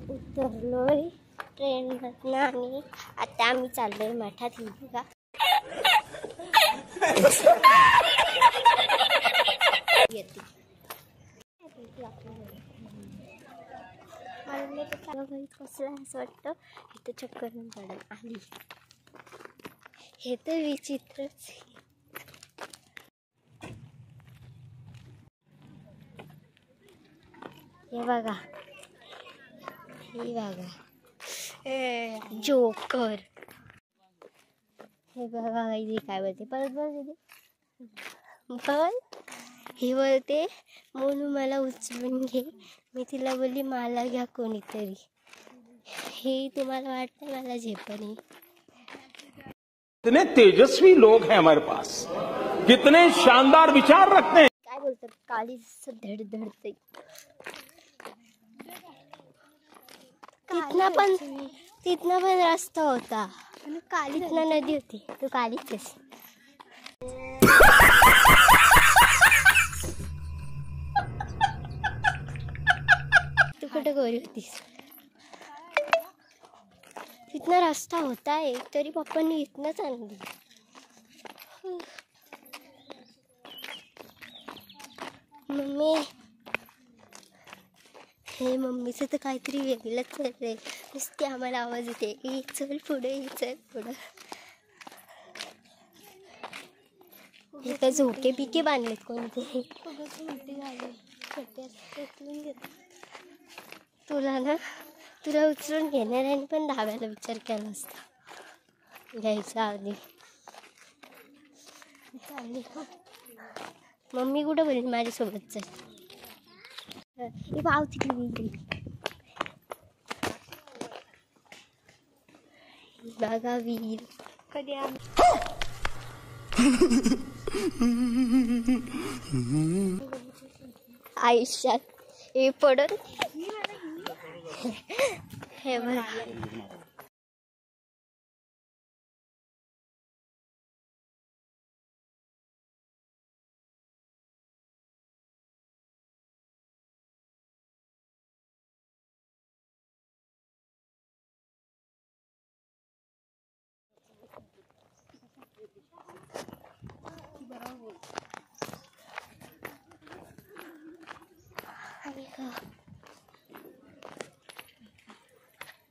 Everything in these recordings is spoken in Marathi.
उतरलोय ट्रेन मधनं आणि आता आम्ही चाललोय मठात. ही बघा कसं असं वाटतं इथं चक्कर पडत आली. हे तर विचित्रच. हे बघा, हे बघा जोकर. हे बघा इथे काय बोलते परत पण हे बोलते म्हणून मला उचलून घे. मी तिला बोलली मला घ्या कोणीतरी. हे तुम्हाला वाटतं मला झेपणी. कितने तेजस्वी लोग हैं हमारे पास, कितने शानदार विचार रखते हैं. काय बोलतात काळी धडधडते. तिथनं पण रस्ता होता, तिथनं नदी होती. तू कालीच तू कुठे गोरी होतीस. तिथनं रस्ता होता एक तरी पप्पांनी इथनंच आणली. मम्मी हे मम्मीचं तर काहीतरी वेगळंच चाललंय. नुसती आम्हाला आवाज येते की चल पुढे चल पुढं. हे काय झोके पिके बांधलेत कोणते. तुला उचलून घेणाऱ्याने पण धाब्याला विचार केला असता घ्यायचा आधी. मम्मी कुठं बोलली माझ्यासोबत चल. हे पाव तिकडे बघा वीर कधी आयुष्यात हे पडत. हे बघा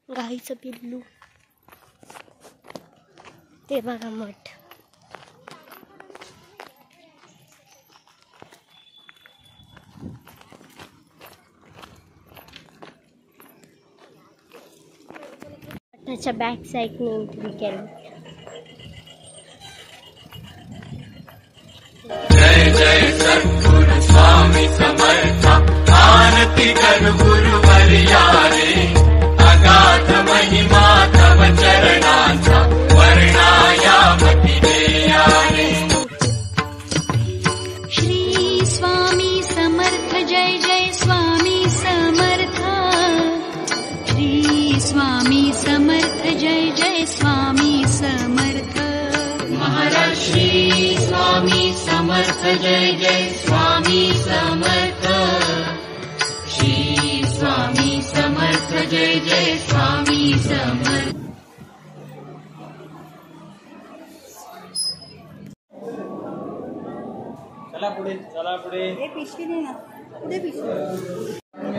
गाईचं पिल्लू. ते बघा मठ. मठाच्या बॅक साईडने एंट्री केली. जय जय सद्गुरु स्वामी समर्थ. आरती कर गुरुवर्या रे. अगाध महिमा तव चरणांचा वर्णायामती देया रे. श्री स्वामी समर्थ जय जय स्वामी समर्थ. श्री स्वामी समर्थ जय जय स्वामी समर्थ. महाराज श्री स्वामी समर्थ जय जय स्वामी समर्थ. श्री स्वामी समर्थ जय जय स्वामी समर्थ. चला पुढे. हे पिशवी दे ना. पुढे पिशवी.